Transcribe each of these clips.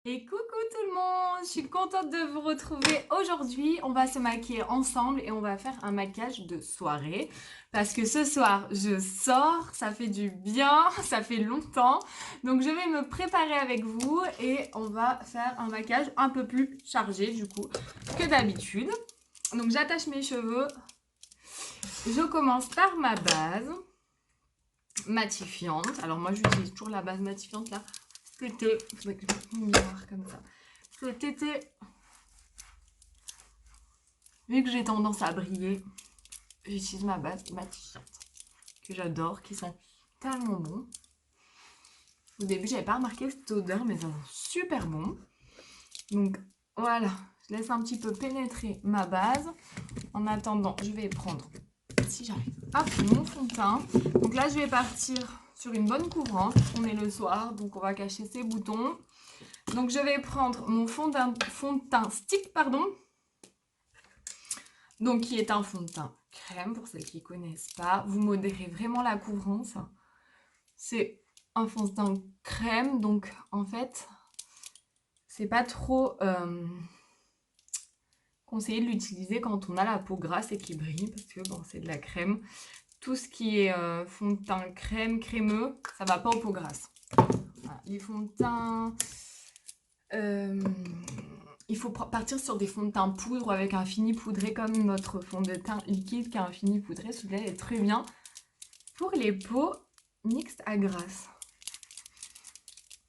Et coucou tout le monde, je suis contente de vous retrouver aujourd'hui. On va se maquiller ensemble et on va faire un maquillage de soirée. Parce que ce soir, je sors, ça fait du bien, ça fait longtemps. Donc je vais me préparer avec vous et on va faire un maquillage un peu plus chargé du coup que d'habitude. Donc j'attache mes cheveux. Je commence par ma base matifiante. Alors moi j'utilise toujours la base matifiante là. C'était, faudrait que je mette mon miroir comme ça. C'était, vu que j'ai tendance à briller, j'utilise ma base matifiante que j'adore, qui sent tellement bon. Au début, j'avais pas remarqué cette odeur, mais ça sent super bon. Donc voilà, je laisse un petit peu pénétrer ma base. En attendant, je vais prendre, si j'arrive, hop, mon fond de teint. Donc là, je vais partir sur une bonne couvrance. On est le soir, donc on va cacher ses boutons. Donc je vais prendre mon fond de teint stick, pardon. Donc qui est un fond de teint crème, pour celles qui ne connaissent pas. Vous modérez vraiment la couvrance. C'est un fond de teint crème, donc en fait, c'est pas trop conseillé de l'utiliser quand on a la peau grasse et qui brille, parce que bon, c'est de la crème. Tout ce qui est fond de teint crème, crémeux, ça va pas aux peaux grasses. Voilà. Les fonds de teint... il faut partir sur des fonds de teint poudre avec un fini poudré comme notre fond de teint liquide qui a un fini poudré. Celui-là est très bien pour les peaux mixtes à grasse.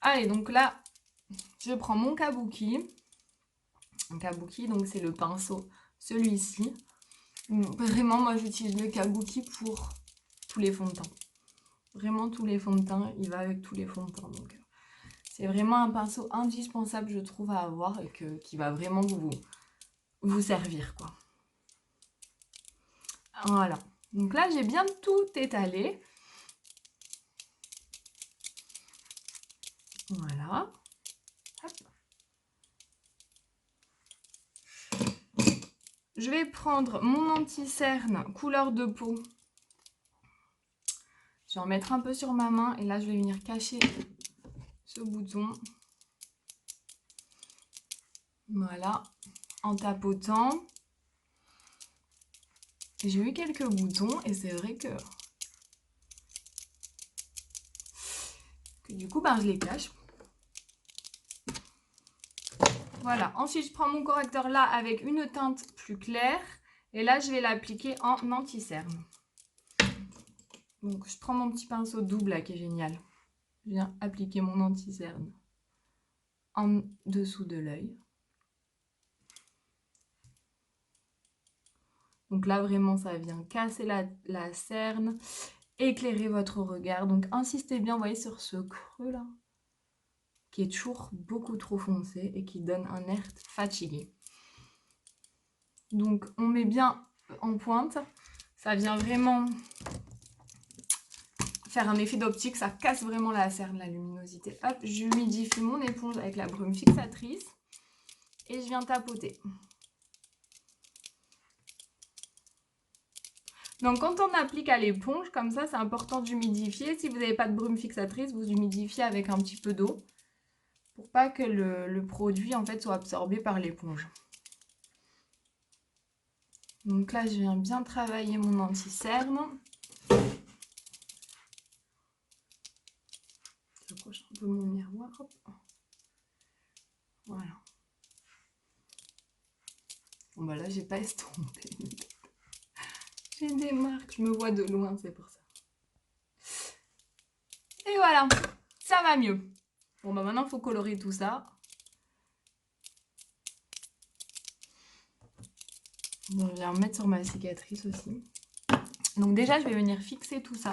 Allez, donc là, je prends mon kabuki. Un kabuki, donc c'est le pinceau, celui-ci. Vraiment, moi j'utilise le kabuki pour tous les fonds de teint. Vraiment tous les fonds de teint, il va avec tous les fonds de teint. Donc c'est vraiment un pinceau indispensable, je trouve, à avoir et qui va vraiment vous servir, quoi. Voilà. Donc là, j'ai bien tout étalé. Voilà. Hop. Je vais prendre mon anti-cerne couleur de peau. Je vais en mettre un peu sur ma main et là, je vais venir cacher ce bouton. Voilà. En tapotant. J'ai eu quelques boutons et c'est vrai que du coup, ben, je les cache. Voilà. Ensuite, je prends mon correcteur là avec une teinte plus claire. Et là, je vais l'appliquer en anti-cerne. Donc, je prends mon petit pinceau double là qui est génial. Je viens appliquer mon anti-cerne en dessous de l'œil. Donc là, vraiment, ça vient casser la cerne, éclairer votre regard. Donc, insistez bien, vous voyez, sur ce creux là, qui est toujours beaucoup trop foncé et qui donne un air fatigué. Donc, on met bien en pointe. Ça vient vraiment faire un effet d'optique. Ça casse vraiment la cerne, la luminosité. Hop, j'humidifie mon éponge avec la brume fixatrice. Et je viens tapoter. Donc quand on applique à l'éponge, comme ça, c'est important d'humidifier. Si vous n'avez pas de brume fixatrice, vous humidifiez avec un petit peu d'eau pour pas que le produit en fait soit absorbé par l'éponge. Donc là, je viens bien travailler mon anti-cerne. J'approche un peu mon miroir. Hop. Voilà. Bon bah là, j'ai pas estompé. J'ai des marques, je me vois de loin, c'est pour ça. Et voilà, ça va mieux. Bon bah maintenant, il faut colorer tout ça. Bon, je vais en mettre sur ma cicatrice aussi. Donc déjà, je vais venir fixer tout ça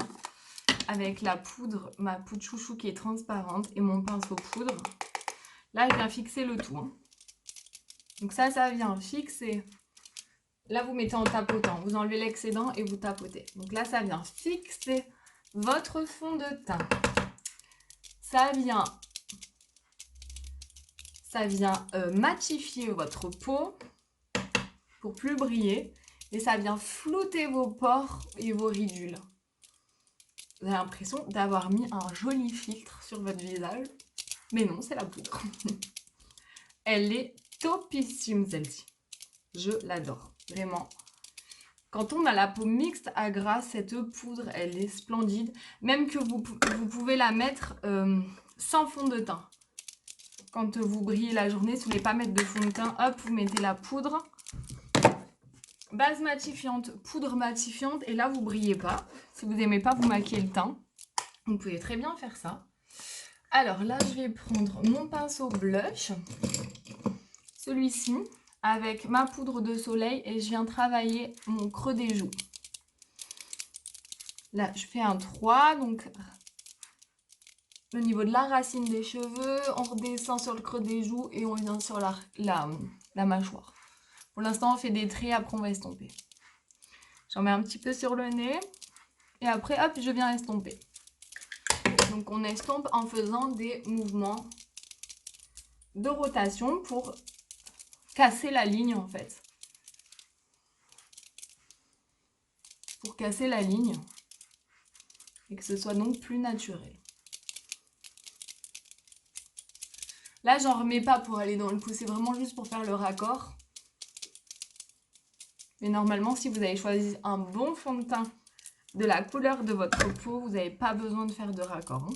avec la poudre, ma poudre chouchou qui est transparente et mon pinceau poudre. Là, je viens fixer le tout. Hein. Donc ça vient fixer. Là, vous mettez en tapotant. Vous enlevez l'excédent et vous tapotez. Donc là, ça vient fixer votre fond de teint. Ça vient matifier votre peau pour plus briller. Et ça vient flouter vos pores et vos ridules. Vous avez l'impression d'avoir mis un joli filtre sur votre visage. Mais non, c'est la poudre. Elle est topissime celle-ci. Je l'adore, vraiment. Quand on a la peau mixte à gras, cette poudre, elle est splendide. Même que vous pouvez la mettre sans fond de teint. Quand vous brillez la journée, si vous ne voulez pas mettre de fond de teint, hop, vous mettez la poudre. Base matifiante, poudre matifiante. Et là, vous ne brillez pas. Si vous n'aimez pas vous maquiller le teint, vous pouvez très bien faire ça. Alors là, je vais prendre mon pinceau blush. Celui-ci. Avec ma poudre de soleil et je viens travailler mon creux des joues. Là, je fais un 3, donc au niveau de la racine des cheveux, on redescend sur le creux des joues et on vient sur la mâchoire. Pour l'instant, on fait des traits, après on va estomper. J'en mets un petit peu sur le nez et après, hop, je viens estomper. Donc on estompe en faisant des mouvements de rotation pour casser la ligne en fait. Pour casser la ligne et que ce soit donc plus naturel. Là, j'en remets pas pour aller dans le cou, c'est vraiment juste pour faire le raccord. Mais normalement, si vous avez choisi un bon fond de teint de la couleur de votre peau, vous n'avez pas besoin de faire de raccord. Hein.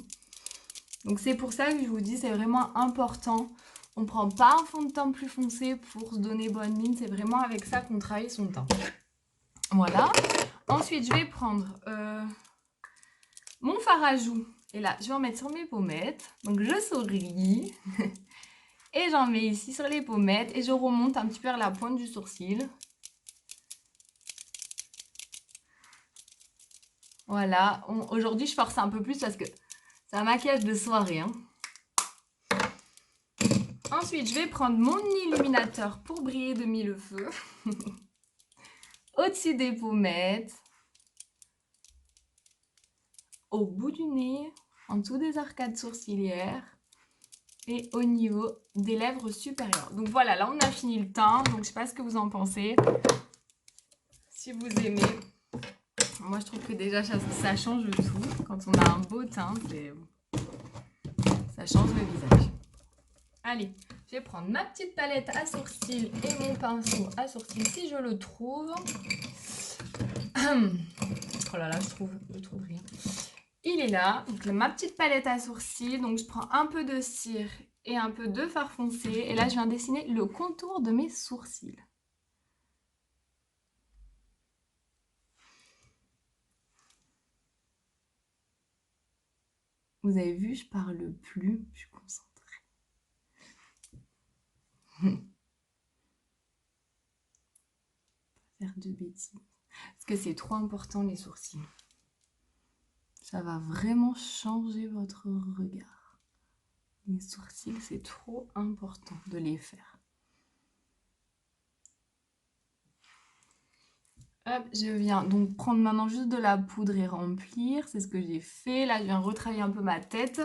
Donc c'est pour ça que je vous dis, c'est vraiment important. On ne prend pas un fond de teint plus foncé pour se donner bonne mine. C'est vraiment avec ça qu'on travaille son teint. Voilà. Ensuite, je vais prendre mon fard à joues. Et là, je vais en mettre sur mes pommettes. Donc, je souris. Et j'en mets ici sur les pommettes. Et je remonte un petit peu vers la pointe du sourcil. Voilà. Aujourd'hui, je force un peu plus parce que c'est un maquillage de soirée. Hein. Ensuite, je vais prendre mon illuminateur pour briller de mille feux. Au-dessus des pommettes. Au bout du nez. En dessous des arcades sourcilières. Et au niveau des lèvres supérieures. Donc voilà, là on a fini le teint. Donc je sais pas ce que vous en pensez. Si vous aimez. Moi je trouve que déjà ça change tout. Quand on a un beau teint, ça change le visage. Allez, je vais prendre ma petite palette à sourcils et mon pinceau à sourcils si je le trouve. Oh là là, je trouve rien. Il est là, donc ma petite palette à sourcils. Donc je prends un peu de cire et un peu de fard foncé. Et là, je viens dessiner le contour de mes sourcils. Vous avez vu, je parle plus, je suis concentrée. Pas faire de bêtises. Parce que c'est trop important les sourcils. Ça va vraiment changer votre regard. Les sourcils, c'est trop important de les faire. Hop, je viens donc prendre maintenant juste de la poudre et remplir. C'est ce que j'ai fait. Là, je viens retravailler un peu ma tête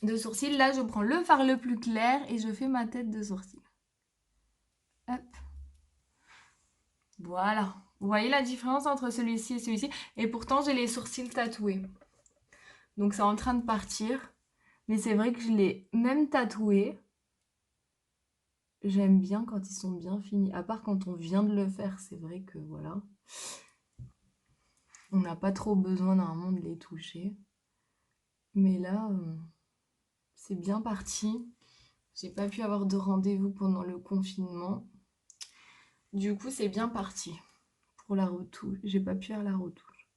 de sourcils. Là, je prends le fard le plus clair et je fais ma tête de sourcils. Hop. Voilà. Vous voyez la différence entre celui-ci et celui-ci? Et pourtant, j'ai les sourcils tatoués. Donc, c'est en train de partir. Mais c'est vrai que je l'ai même tatoué. J'aime bien quand ils sont bien finis. À part quand on vient de le faire, c'est vrai que voilà. On n'a pas trop besoin normalement de les toucher. Mais là, c'est bien parti. J'ai pas pu avoir de rendez-vous pendant le confinement. Du coup, c'est bien parti pour la retouche. J'ai pas pu faire la retouche.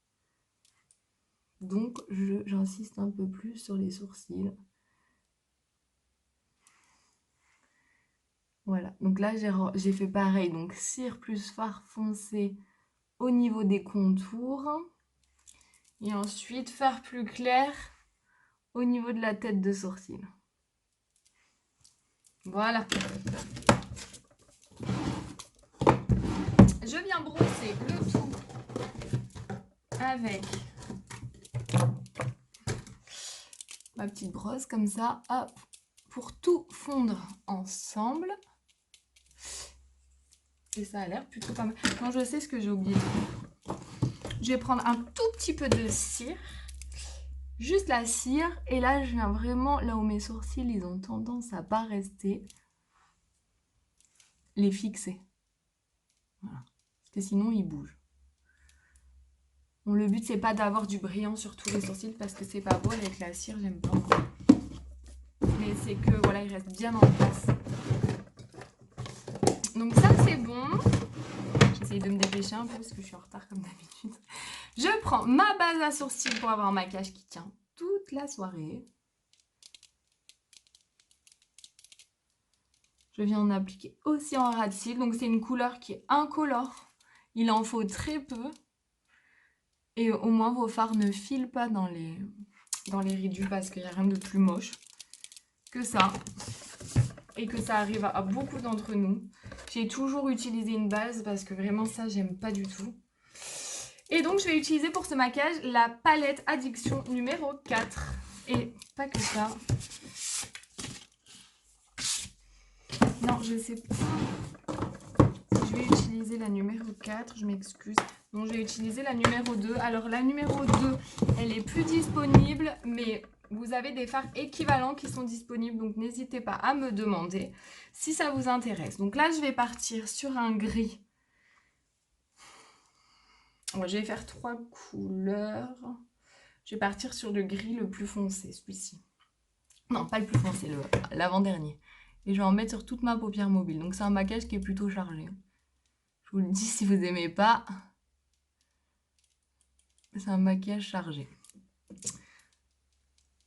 Donc, j'insiste un peu plus sur les sourcils. Voilà. Donc là, j'ai fait pareil. Donc, cire plus fard foncé au niveau des contours. Et ensuite, fard plus clair au niveau de la tête de sourcil. Voilà. Je viens brosser le tout avec ma petite brosse comme ça, hop, pour tout fondre ensemble. Et ça a l'air plutôt pas mal. Non, je sais ce que j'ai oublié. Je vais prendre un tout petit peu de cire. Juste la cire. Et là, je viens vraiment, là où mes sourcils, ils ont tendance à pas rester. les fixer. Voilà. Parce que sinon, ils bougent. Bon, le but, c'est pas d'avoir du brillant sur tous les sourcils parce que c'est pas beau avec la cire, j'aime pas. Mais c'est que, voilà, il reste bien en place. Donc ça, c'est bon. J'essaye de me dépêcher un peu parce que je suis en retard comme d'habitude. Je prends ma base à sourcils pour avoir un maquillage qui tient toute la soirée. Je viens en appliquer aussi en ras de cils. Donc c'est une couleur qui est incolore. Il en faut très peu. Et au moins vos fards ne filent pas dans les ridus parce qu'il n'y a rien de plus moche que ça. Et que ça arrive à beaucoup d'entre nous. J'ai toujours utilisé une base parce que vraiment ça, j'aime pas du tout. Et donc, je vais utiliser pour ce maquillage la palette Addiction numéro 4. Et pas que ça. Non, je sais pas si je vais utiliser la numéro 4. Je m'excuse. Non, je vais utiliser la numéro 2. Alors, la numéro 2, elle est plus disponible, mais vous avez des fards équivalents qui sont disponibles. Donc, n'hésitez pas à me demander si ça vous intéresse. Donc là, je vais partir sur un gris. Ouais, je vais faire 3 couleurs. Je vais partir sur le gris le plus foncé, celui-ci. Non, pas le plus foncé, l'avant-dernier. Et je vais en mettre sur toute ma paupière mobile. Donc c'est un maquillage qui est plutôt chargé. Je vous le dis si vous n'aimez pas. C'est un maquillage chargé.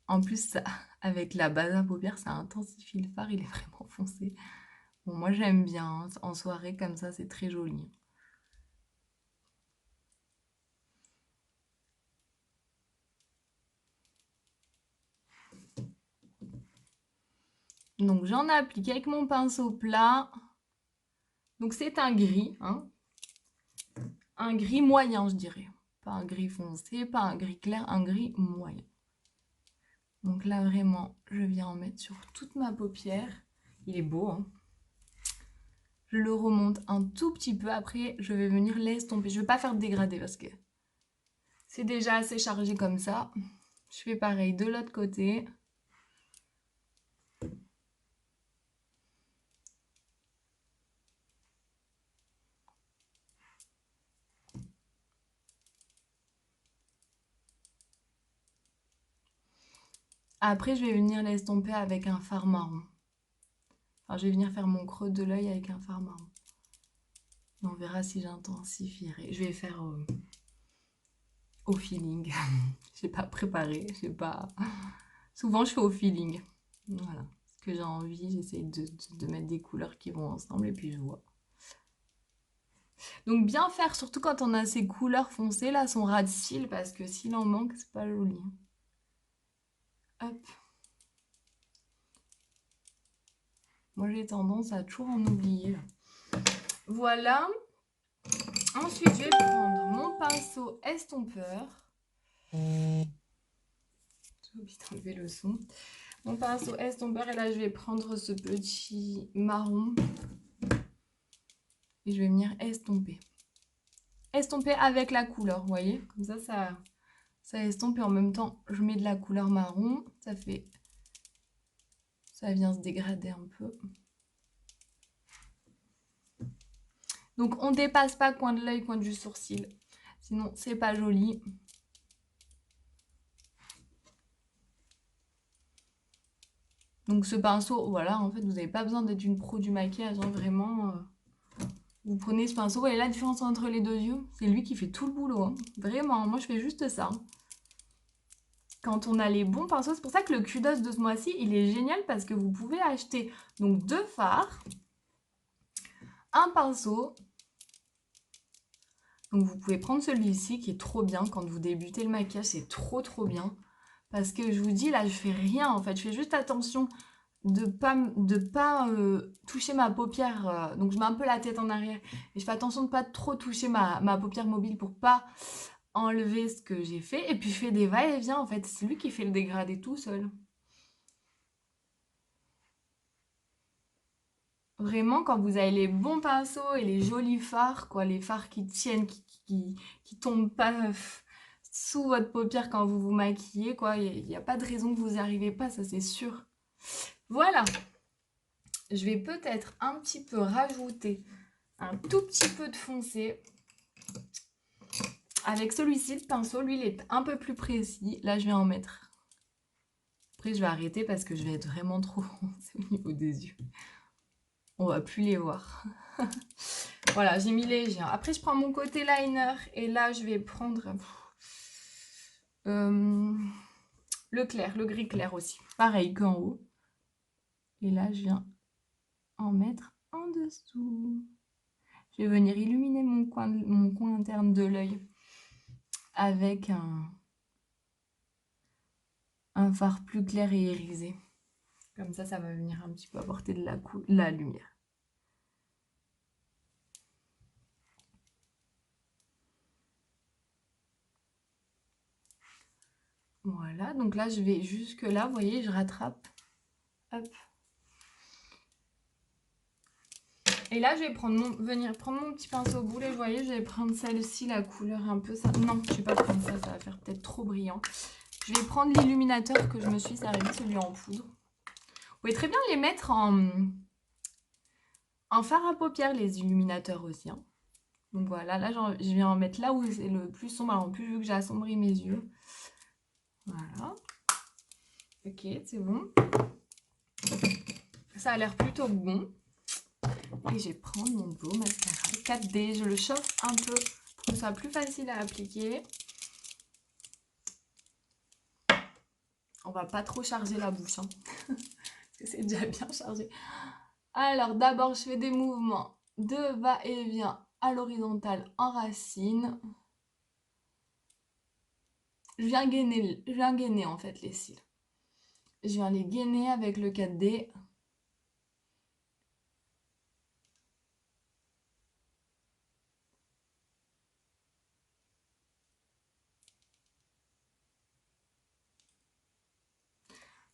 En plus, ça, avec la base à paupières, ça intensifie le fard. Il est vraiment foncé. Bon, moi j'aime bien. Hein. En soirée comme ça, c'est très joli. Donc j'en ai appliqué avec mon pinceau plat. Donc c'est un gris, hein. Un gris moyen, je dirais. Pas un gris foncé, pas un gris clair, un gris moyen. Donc là, vraiment, je viens en mettre sur toute ma paupière. Il est beau, hein. Je le remonte un tout petit peu. Après, je vais venir l'estomper. Je ne vais pas faire de dégradé parce que c'est déjà assez chargé comme ça. Je fais pareil de l'autre côté. Après, je vais venir l'estomper avec un fard marron. Enfin, je vais venir faire mon creux de l'œil avec un fard marron. Et on verra si j'intensifierai. Je vais faire au feeling. Je n'ai pas préparé. J'ai pas... Souvent, je fais au feeling. Voilà. Ce que j'ai envie, j'essaie de mettre des couleurs qui vont ensemble et puis je vois. Donc bien faire, surtout quand on a ces couleurs foncées, là, son ras de cils, parce que s'il en manque, c'est pas joli. Hop. Moi, j'ai tendance à toujours en oublier. Là. Voilà. Ensuite, je vais prendre mon pinceau estompeur. J'ai oublié d'enlever le son. Mon pinceau estompeur, et là, je vais prendre ce petit marron. Et je vais venir estomper. Estomper avec la couleur, vous voyez. Comme ça estompe et en même temps, je mets de la couleur marron. Ça vient se dégrader un peu. Donc, on ne dépasse pas coin de l'œil, coin du sourcil. Sinon, c'est pas joli. Donc, ce pinceau, voilà, en fait, vous n'avez pas besoin d'être une pro du maquillage. Hein, vraiment, vous prenez ce pinceau. Et la différence entre les deux yeux, c'est lui qui fait tout le boulot. Hein. Vraiment, moi, je fais juste ça. Quand on a les bons pinceaux, c'est pour ça que le kudos de ce mois-ci, il est génial parce que vous pouvez acheter donc 2 fards, un pinceau. Donc vous pouvez prendre celui-ci qui est trop bien quand vous débutez le maquillage, c'est trop bien. Parce que je vous dis, là, je fais rien en fait, je fais juste attention de pas toucher ma paupière. Donc je mets un peu la tête en arrière et je fais attention de pas trop toucher ma paupière mobile pour pas enlever ce que j'ai fait. Et puis je fais des va-et-vient en fait, c'est lui qui fait le dégradé tout seul. Vraiment, quand vous avez les bons pinceaux et les jolis fards, quoi, les fards qui tiennent, qui tombent pas sous votre paupière quand vous vous maquillez, quoi, il n'y a pas de raison que vous n'y arrivez pas, ça c'est sûr. Voilà. je vais peut-être un petit peu rajouter un tout petit peu de foncé. Avec celui-ci, le pinceau, lui, il est un peu plus précis. Là, je vais en mettre. Après, je vais arrêter parce que je vais être vraiment trop foncé au niveau des yeux. On va plus les voir. Voilà, j'ai mis léger. Après, je prends mon côté liner et là, je vais prendre le clair, le gris clair aussi. Pareil qu'en haut. Et là, je viens en mettre en dessous. Je vais venir illuminer mon coin interne de l'œil avec un fard plus clair et irisé. Comme ça va venir un petit peu apporter de la lumière. Voilà, donc là, je vais jusque là, vous voyez, je rattrape. Hop. Et là, je vais venir prendre mon petit pinceau boulet, vous voyez, je vais prendre celle-ci, la couleur un peu... Ça. Non, je ne vais pas prendre ça, ça va faire peut-être trop brillant. Je vais prendre l'illuminateur que je me suis servi, celui en poudre. Vous pouvez très bien les mettre en fard à paupières, les illuminateurs aussi. Hein. Donc voilà, là, je viens en mettre là où c'est le plus sombre. Alors en plus, vu que j'ai assombri mes yeux. Voilà. Ok, c'est bon. Ça a l'air plutôt bon. Et je vais prendre mon beau mascara 4D. Je le chauffe un peu pour que ce soit plus facile à appliquer. On va pas trop charger la bouche. Hein. Parce que c'est déjà bien chargé. Alors d'abord, je fais des mouvements de va-et-vient à l'horizontale en racine. Je viens gainer en fait les cils. Je viens les gainer avec le 4D.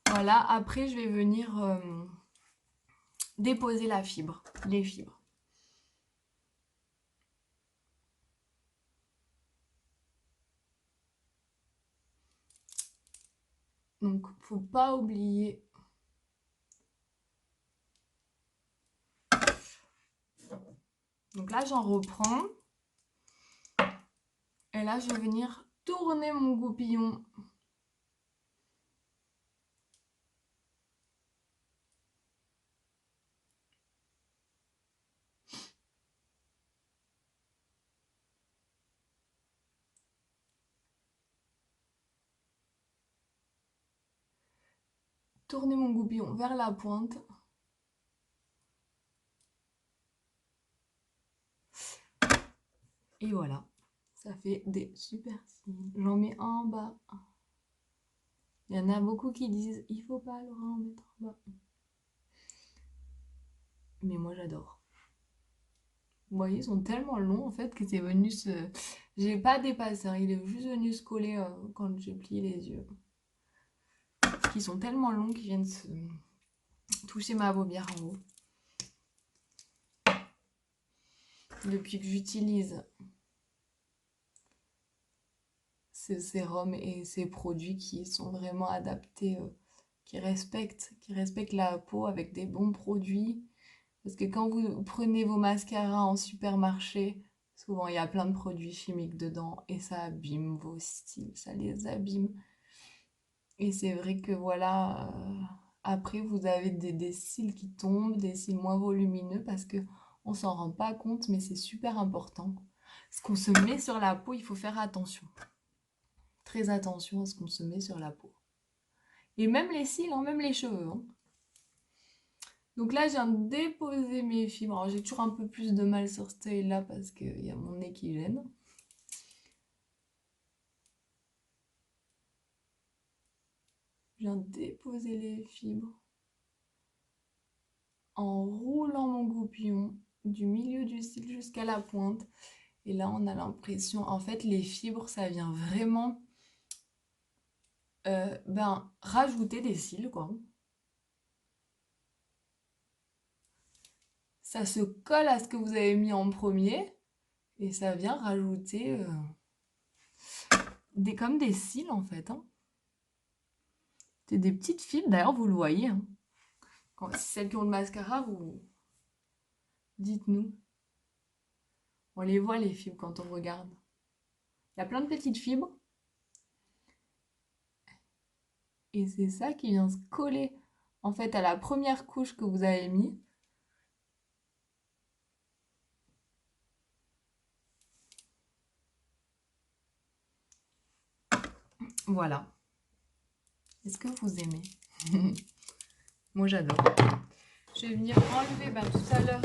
Voilà, après je vais venir déposer les fibres. Donc, faut pas oublier. Donc là, j'en reprends. Et là, je vais venir tourner mon goupillon. Tourner mon goupillon vers la pointe. Et voilà. Ça fait des super cils. J'en mets un en bas. Il y en a beaucoup qui disent il faut pas le en mettre en bas. Mais moi j'adore. Vous voyez, ils sont tellement longs en fait que c'est venu se... J'ai pas dépassé, hein, il est juste venu se coller quand j'ai plié les yeux. Ils sont tellement longs qu'ils viennent se toucher ma paupière en haut. Depuis que j'utilise ces sérums et ces produits qui sont vraiment adaptés, qui respectent la peau avec des bons produits. Parce que quand vous prenez vos mascaras en supermarché, souvent il y a plein de produits chimiques dedans et ça abîme vos cils, ça les abîme. Et c'est vrai que voilà, après vous avez des cils qui tombent, des cils moins volumineux parce que on s'en rend pas compte, mais c'est super important. Ce qu'on se met sur la peau, il faut faire attention. Très attention à ce qu'on se met sur la peau. Et même les cils, hein, même les cheveux. Hein. Donc là, je viens de déposer mes fibres. Alors, j'ai toujours un peu plus de mal sur ce œil-là parce qu'il y a mon nez qui gêne. Je viens de déposer les fibres en roulant mon goupillon du milieu du cil jusqu'à la pointe. Et là, on a l'impression, en fait, les fibres, ça vient vraiment rajouter des cils, quoi. Ça se colle à ce que vous avez mis en premier et ça vient rajouter comme des cils, en fait. Hein. C'est des petites fibres, d'ailleurs, vous le voyez. Hein. Celles qui ont le mascara, vous dites-nous. On les voit les fibres quand on regarde. Il y a plein de petites fibres. Et c'est ça qui vient se coller en fait à la première couche que vous avez mis. Voilà. Est-ce que vous aimez? Moi j'adore. Je vais venir enlever, tout à l'heure,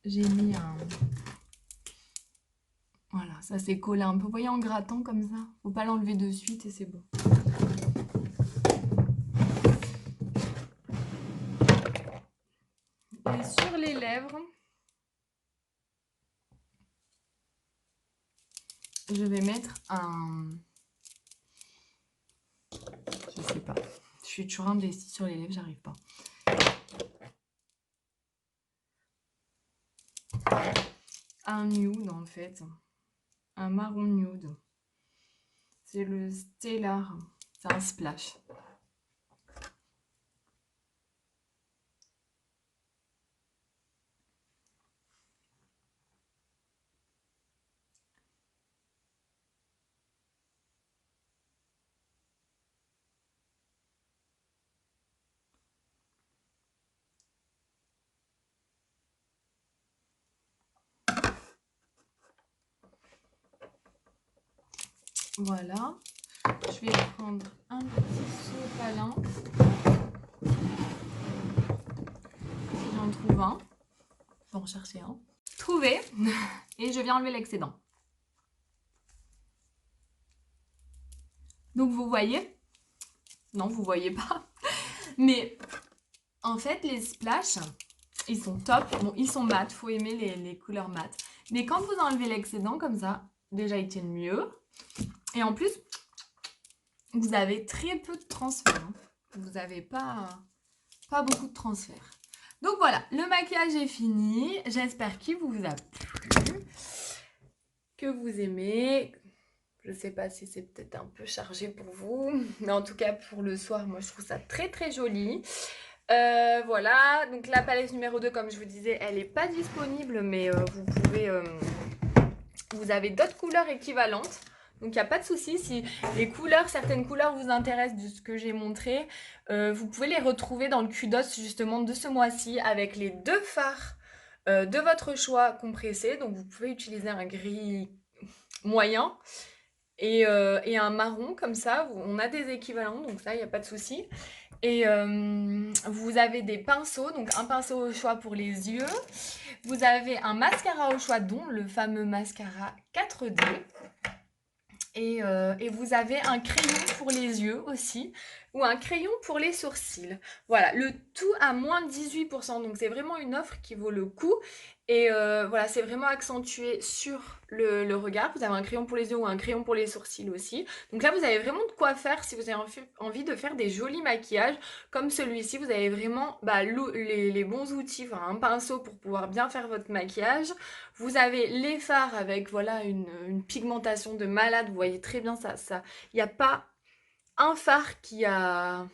j'ai mis un... Voilà, ça s'est collé un peu. Vous voyez, en grattant comme ça. Faut pas l'enlever de suite et c'est bon. Et sur les lèvres, je vais mettre un... Je sais pas. Je suis toujours indécis sur les lèvres, j'arrive pas. Un nude en fait. Un marron nude. C'est le Stellar. C'est un splash. Voilà. Je vais prendre un petit sopalin. Si j'en trouve un. Je vais en chercher un. Trouvé. Et je viens enlever l'excédent. Donc vous voyez. Non, vous voyez pas. Mais en fait, les splash, ils sont top. Bon, ils sont mat. Faut aimer les couleurs mat. Mais quand vous enlevez l'excédent comme ça, déjà ils tiennent mieux. Et en plus, vous avez très peu de transfert. Hein. Vous n'avez pas beaucoup de transfert. Donc voilà, le maquillage est fini. J'espère qu'il vous a plu. Que vous aimez. Je ne sais pas si c'est peut-être un peu chargé pour vous. Mais en tout cas, pour le soir, moi, je trouve ça très, très joli. Voilà, donc la palette numéro 2, comme je vous disais, elle n'est pas disponible. Mais vous pouvez... vous avez d'autres couleurs équivalentes. Donc, il n'y a pas de souci. Si les couleurs, certaines couleurs vous intéressent de ce que j'ai montré, vous pouvez les retrouver dans le Kudos justement de ce mois-ci avec les 2 fards de votre choix compressés. Donc, vous pouvez utiliser un gris moyen et un marron comme ça. On a des équivalents, donc ça, il n'y a pas de souci. Et vous avez des pinceaux, donc un pinceau au choix pour les yeux. Vous avez un mascara au choix, dont le fameux mascara 4D. Et vous avez un crayon pour les yeux aussi, ou un crayon pour les sourcils. Voilà, le tout à moins 18%, donc c'est vraiment une offre qui vaut le coup. Et voilà, c'est vraiment accentué sur le regard. Vous avez un crayon pour les yeux ou un crayon pour les sourcils aussi. Donc là, vous avez vraiment de quoi faire si vous avez envie de faire des jolis maquillages. Comme celui-ci, vous avez vraiment les bons outils, enfin, un pinceau pour pouvoir bien faire votre maquillage. Vous avez les fards avec voilà une pigmentation de malade. Vous voyez très bien ça. Il n'y a pas un fard qui a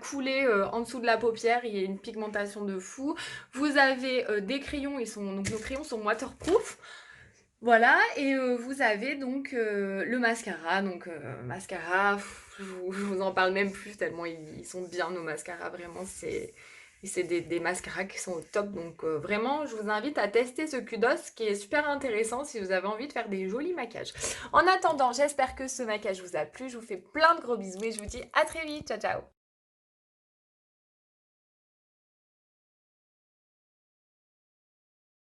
coulé en dessous de la paupière, il y a une pigmentation de fou. Vous avez des crayons, donc nos crayons sont waterproof. Voilà, et vous avez donc le mascara. Donc mascara, je vous en parle même plus tellement ils sont bien nos mascaras, vraiment c'est des mascaras qui sont au top. Donc vraiment, je vous invite à tester ce Kudos qui est super intéressant si vous avez envie de faire des jolis maquillages. En attendant, j'espère que ce maquillage vous a plu. Je vous fais plein de gros bisous et je vous dis à très vite. Ciao, ciao!